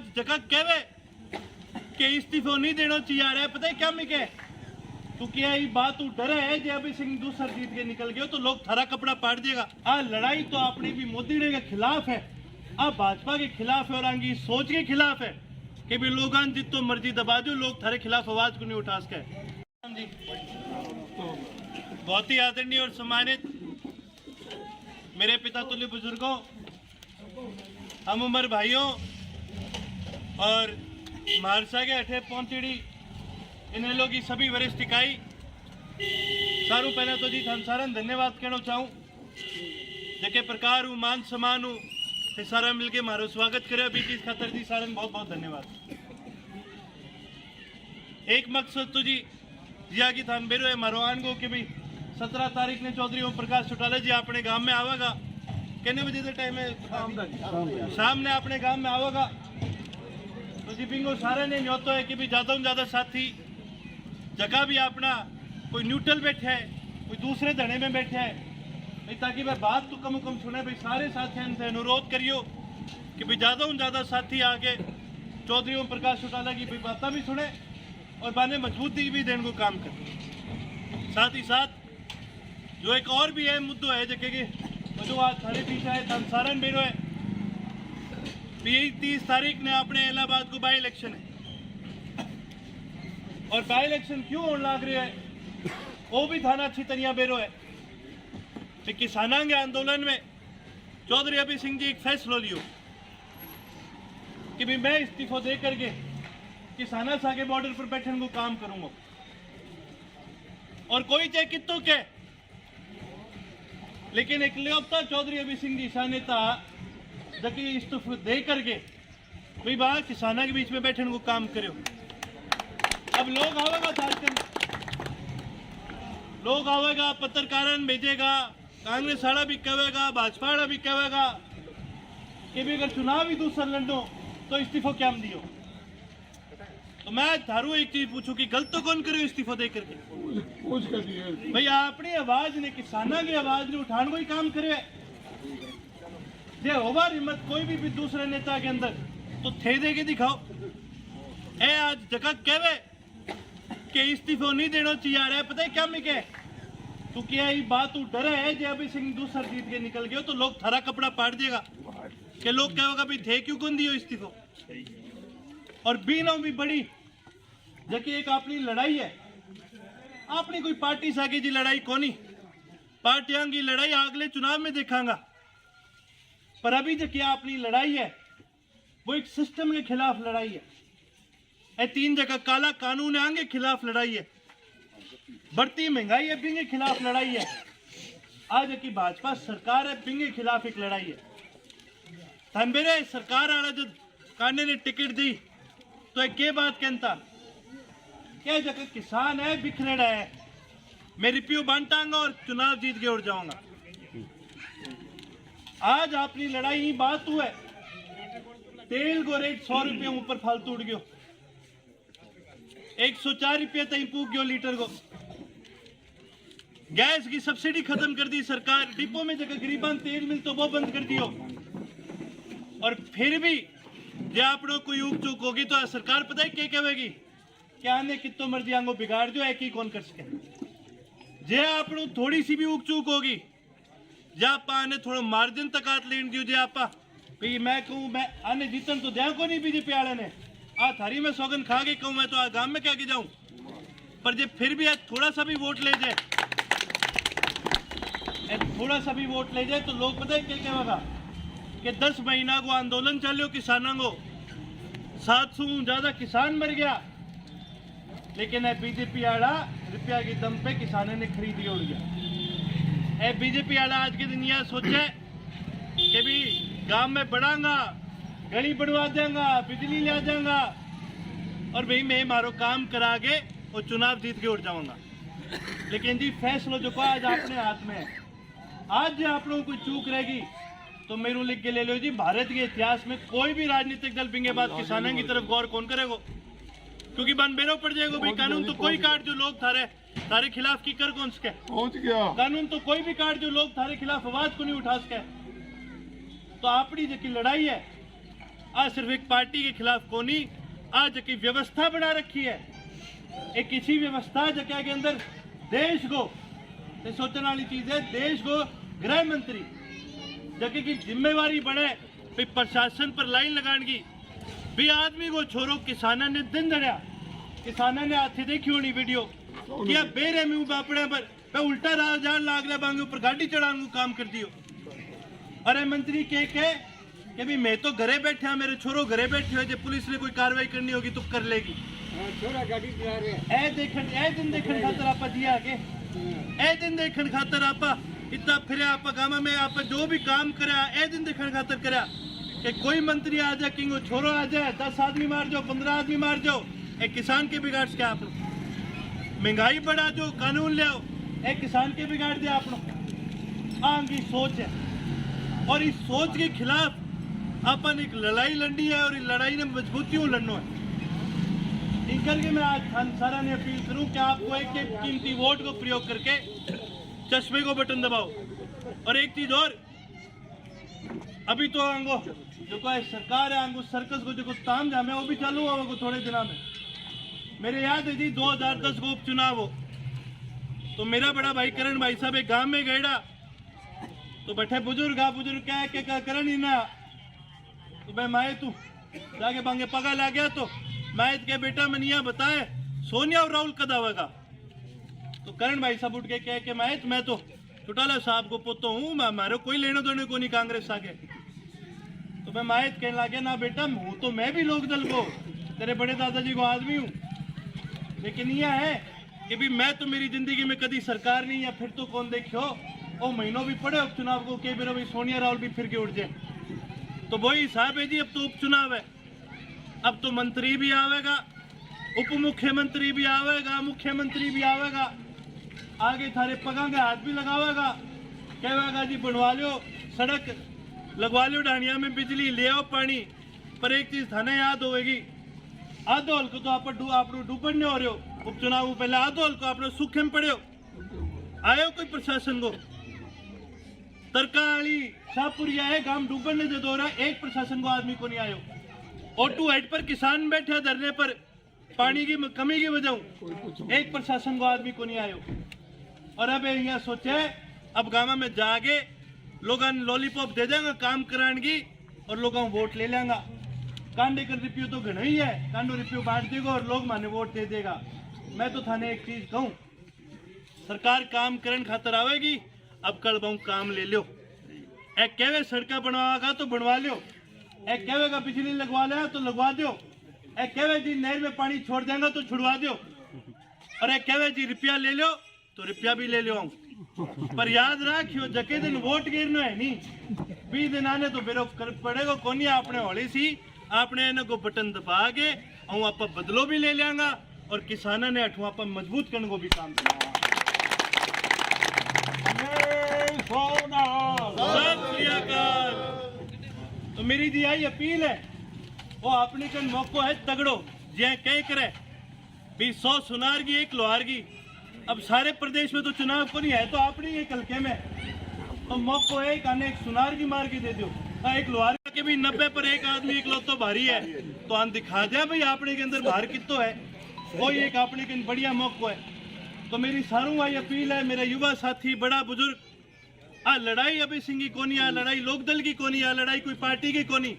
आज जगह कहवे कि इस्तीफो नहीं देना चाहिए आ रहा है। पता है क्या मैं कह तू क्या ये बात तू डर है जे अभी सिंह दूसरा जीत के निकल गया तो लोग थारा कपड़ा पाट देगा। आ लड़ाई तो अपनी भी मोदी के खिलाफ है, आ भाजपा के खिलाफ है और आंगी सोच के खिलाफ है कि भी लोग जितो मर्जी दबा दो, लोग थारे खिलाफ आवाज को नहीं उठा सके। जी बहुत ही आदरणीय और सम्मानित मेरे पिता तुल्य बुजुर्गों, हम उम्र भाइयों और महारसा के अठे पहुंचड़ी इन लोग की सभी वरिष्ठ इकाई सारू पहले तो जी हम सारा धन्यवाद कहना चाहूँ जेके प्रकार हूँ मान सम्मान हूँ सारा मिलके मारो स्वागत करे बीच खातर जी सारा बहुत बहुत धन्यवाद। एक मकसद तो जी जिया की थान बेरो है मारो आनगो कि भाई 17 तारीख ने चौधरी ओम प्रकाश चौटाला जी अपने गांव में आवेगा। कितने बजे के टाइम है? शाम ने अपने गांव में आवेगा तो जी पिंगो सारे ने न्योतो है कि भाई ज्यादा से ज्यादा साथी जगह भी अपना कोई न्यूट्रल बैठे है, कोई दूसरे धड़े में बैठे है भाई, ताकि वह बात तो कम सुने भाई। सारे साथियों से अनुरोध करियो कि भाई ज्यादा से ज्यादा साथी आके चौधरी ओम प्रकाश चौटाला की बातें भी सुने और बाने मजबूती भी देने को काम करे। साथ ही साथ जो एक और भी अहम मुद्दों है जगह जो आज थारे पीछे है संसारण बेरो है 30 तारीख ने अपने इलाहाबाद को बाई इलेक्शन है और बाई इलेक्शन क्यों होने लग रही है वो भी थाना अच्छी तरह बेरो है कि किसानों के आंदोलन में चौधरी अभी सिंह जी एक फैसला लियो कि भी मैं इस्तीफा दे करके किसानों से आगे बॉर्डर पर बैठने को काम करूंगा और कोई चाहे कितो के लेकिन एक लियोता चौधरी अभी सिंह जी शाह नेता जबकि इस्तीफा दे करके भाई बाहर किसानों के बीच में बैठने को काम करो। अब लोग आवेगा झारखंड, लोग आवेगा, पत्रकारण भेजेगा, कांग्रेस वाला भी कहेगा, भाजपा वाला भी कहेगा कि भी अगर चुनाव ही दूसरा लड़ो तो इस्तीफा क्या दियो। तो मैं थारू एक चीज पूछूं कि गलत तो कौन करे इस्तीफा दे करके भाई अपनी आवाज ने किसानों की आवाज ने उठाने को ही काम करे। जे होगा हिम्मत कोई भी दूसरे नेता के अंदर तो थे दे के दिखाओ। ए आज जगह कहवे कि इस्तीफा नहीं देना चाहिए आ रहा है। पता है क्या मैं कह तू क्या ये बात तू डर है जे अभी सिंह दूसरा जीत के निकल गया तो लोग थारा कपड़ा पाट देगा कि लोग कहेगा भाई थे क्यों कौन दियो इस्तीफा। और बीनों भी बड़ी जबकि एक अपनी लड़ाई है, अपनी कोई पार्टी से आगे जी लड़ाई कोनी, पार्टियां की लड़ाई अगले चुनाव में देखांगा पर अभी जो क्या अपनी लड़ाई है वो एक सिस्टम के खिलाफ लड़ाई है। ए 3 जगह काला कानून है आगे खिलाफ लड़ाई है, बढ़ती महंगाई है बिंगे खिलाफ लड़ाई है, आज की भाजपा सरकार है बिंगे खिलाफ एक लड़ाई है। तनबेरे सरकार वाला जो कांडे ने टिकट दी तो एक के बात कहता क्या जगह किसान है बिखरेड़ा है मैं रिप्यू बांटांगा और चुनाव जीत के उड़ जाऊंगा। आज अपनी लड़ाई ही बात हुआ है तेल को रेट 100 रुपये ऊपर फालतू उड़ गयो, 104 रुपये तक पूग गयो लीटर को। गैस की सब्सिडी खत्म कर दी सरकार, डिपो में जगह गरीबान तेल मिल तो वो बंद कर दियो। और फिर भी जे आपको कोई ऊक चूक होगी तो सरकार पता है क्या कहेगी क्या आने कितो मर्जी आंगो बिगाड़ दो एक ही कौन कर सके। जे आपको थोड़ी सी भी ऊक चूक होगी जे आप आने थोड़ा मार्जिन तक हाथ लेन दियो जे आप भाई मैं कहूँ मैं आने जीतन तो दिया को नहीं बीजेपी वाले ने आ थारी में सौगन खा के कहूँ मैं तो गांव में क्या के जाऊं पर जे फिर भी थोड़ा सा भी वोट ले जाए थोड़ा सा भी वोट ले जाए तो लोग पता है क्या कहेगा कि 10 महीना को आंदोलन चलो किसानों को 700 ज्यादा किसान मर गया लेकिन है बीजेपी वाला रुपया की दम पे किसानों ने खरीदी उड़ गया। है बीजेपी वाला आज के दिन यह सोचे कि भी गांव में बढ़ाऊंगा, गली बढ़वा देंगा, बिजली ले जाऊंगा और भाई मैं मारो काम करा के और चुनाव जीत के उड़ जाऊंगा। लेकिन जी फैसला जो को आज अपने हाथ में है, आज जो आप लोगों को चूक रहेगी तो मेरू लिख के ले लो जी भारत के इतिहास में कोई भी राजनीतिक दल बिंगे बाद किसानों की तरफ गौर कौन करेगा क्योंकि बन बेरो पड़ जाएगा भाई। कानून तो कोई काट जो लोग थारे खिलाफ की कर कौन सके पहुंच गया, कानून तो कोई भी काट जो लोग थारे खिलाफ आवाज को नहीं उठा सके। तो अपनी जो लड़ाई है आज सिर्फ एक पार्टी के खिलाफ कोनी, आज की व्यवस्था बना रखी है। एक किसी व्यवस्था जगह के अंदर देश को सोचने वाली चीज है, देश को गृह मंत्री जगह की जिम्मेवारी बने भी प्रशासन पर लाइन लगाने की भी आदमी को छोरो। किसाना ने दिन दड़िया, किसाना ने हाथी देखी होनी वीडियो क्या बेरे में बापड़े पर उल्टा राह जान लाग रहा बांगे ऊपर गाड़ी चढ़ाने को काम कर दियो। अरे मंत्री के कि भी मैं तो घरे बैठे हाँ, मेरे छोरो घरे बैठे हो, जब पुलिस ने कोई कार्रवाई करनी होगी तो कर लेगी। छोरा गाड़ी चला रहे ए दिन देखन खातर आपा जिया के ए दिन देखन खातर आपा इतना फिर आपा गामा में आपा जो भी काम करया ए दिन देखन खातर करया कि कोई मंत्री आ जाए कि छोरो आ जाए 10 आदमी मार जाओ 15 आदमी मार जाओ। एक किसान के बिगाड़ के आप महंगाई बढ़ा जो कानून ले आओ, एक किसान के बिगाड़ दिया आप आंगी सोच है। और इस सोच के खिलाफ अपन एक लड़ाई लड़नी है और इस लड़ाई ने मजबूतियों लड़ना है। इन करके मैं आज सारा ने अपील करूं कि आपको एक कीमती वोट को प्रयोग करके चश्मे को बटन दबाओ। और एक चीज और, अभी तो आंगो जो कोई सरकार है आंगो सर्कस को जो ताम जामे वो भी चालू हुआ को थोड़े दिनों में। मेरे याद है जी 2010 को उपचुनाव हो तो मेरा बड़ा भाई करण भाई साहब एक गांव में गएड़ा तो बैठे बुजुर्ग क्या करण ही ना तो भाई माए तू जाके बांगे पगा ला गया तो मैं के बेटा मनिया बताए सोनिया और राहुल कद आवेगा। तो करण भाई साहब उठ के कह के मैं तो चौटाला साहब को पोतो हूँ, मारो कोई लेने देने को नहीं कांग्रेस आगे। तो मैं मायत कहने लगे ना बेटा हूँ तो मैं भी लोक दल को तेरे बड़े दादाजी को आदमी हूँ, लेकिन यह है कि भी मैं तो मेरी जिंदगी में कभी सरकार नहीं या फिर तो कौन देखियो वो महीनों भी पड़े उपचुनाव को के मेरा भाई सोनिया राहुल भी फिर के उठ जाए। तो वही हिसाब है जी, अब तो उपचुनाव है, अब तो मंत्री भी आवेगा, उप मुख्यमंत्री भी आवेगा, मुख्यमंत्री भी आवेगा, आगे थारे पगा के हाथ भी लगावेगा, कहेगा जी बनवा लो सड़क, लगवा लो ढाणिया में बिजली, ले आओ पानी। पर एक चीज थाने याद होगी, आधो हल्को तो आप डूबन नहीं हो रहे हो, उपचुनाव पहले आधो हल्को आप सूखे में पड़े हो। आयो कोई प्रशासन को तरकाली शाहपुरिया है गांव डूबन ने दे रहा, एक प्रशासन को आदमी को नहीं आयो। ऑटो हेड पर किसान बैठे धरने पर पानी की कमी की वजह, एक प्रशासन को आदमी को नहीं आयो। और अब यहाँ सोचे अब गांव में जाके लोग लॉलीपॉप दे देंगे काम कराने की और लोगों वोट ले लेंगा। कांडे का रिप्यू तो घना ही है, कांडो रिप्यू बांट देगा और लोग माने वोट दे देगा। मैं तो थाने एक चीज कहूँ, सरकार काम करने खातर आवेगी, अब कल बहु काम ले लो। एक कहवे सड़का बनवागा तो बनवा लो, एक कहेगा बिजली लगवा ले तो लगवा दो, एक कहे जी नहर में पानी छोड़ देंगे तो छुड़वा दो, और एक कहे जी रुपया ले लो तो रुपया भी ले लो। पर याद रखियो जके दिन वोट गिरना है नहीं 20 दिन आने तो फिर पड़ेगा कोनी आपने हौली सी आपने इन्हें को बटन दबा के और आप बदलो भी ले लेंगा और किसाना ने अठवा आप मजबूत करने को भी काम करना। तो मेरी जी आई अपील है वो अपने कन मौको है तगड़ो जे कह करे भी 100 सुनार की 1 लोहार की। अब सारे प्रदेश में तो चुनाव को नहीं है तो अपने ये हल्के में तो मौको है एक सुनार की मार के दे दो, एक लोहार के भी 90 पर एक आदमी इकलौतो भारी है तो हम दिखा दे भाई अपने के अंदर भार कितो है, कोई एक अपने के बढ़िया मौको है। तो मेरी सारू भाई अपील है, मेरा युवा साथी बड़ा बुजुर्ग, आ लड़ाई अभी सिंह की कोनी, आ लड़ाई लोकदल की कोनी, आ लड़ाई कोई पार्टी की कोनी,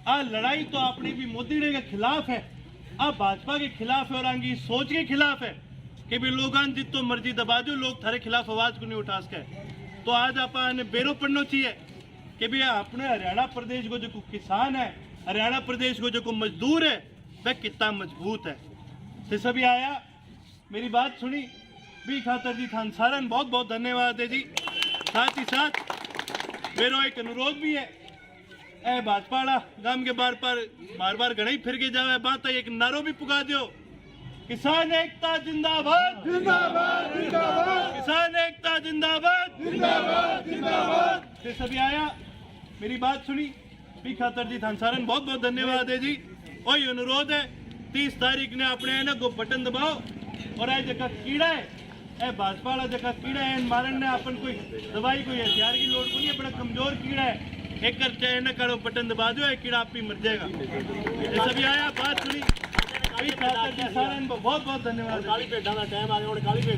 आ लड़ाई तो अपनी भी मोदी के खिलाफ है, आ भाजपा के खिलाफ है और आंगी सोच के खिलाफ है कि भी लोग जितो मर्जी दबा दो, लोग थारे खिलाफ आवाज को नहीं उठा सके। तो आज अपन बेरो पड़ना चाहिए कि भी अपने हरियाणा प्रदेश को जो किसान है, हरियाणा प्रदेश को जो मजदूर है वह कितना मजबूत है। तो सभी आया मेरी बात सुनी भी खातर जी थान सारन बहुत बहुत धन्यवाद है जी। साथ ही साथ मेरा एक अनुरोध भी है, ए भाजपा गांव के बार बार गणई फिर के जावे बात एक नारो भी पुगा दो, किसान एकता जिंदाबाद जिंदाबाद जिंदाबाद, किसान एकता जिंदाबाद जिंदाबाद जिंदाबाद। से सभी आया मेरी बात सुनी भी खातर जी थान सारन बहुत बहुत धन्यवाद है जी। वही अनुरोध है 30 तारीख ने अपने है ना को बटन दबाओ और ऐ जगह कीड़ा है ए भाजपा वाला जगह कीड़ा है मारन ने अपन कोई दवाई कोई हथियार की लोड़ को नहीं है, बड़ा कमजोर कीड़ा है एक कर चैन करो बटन दबा दो एक कीड़ा आप ही मर जाएगा। ये सभी आया बात सुनी। बहुत बहुत धन्यवाद। काली भेडा का टाइम आ गया, काली भेड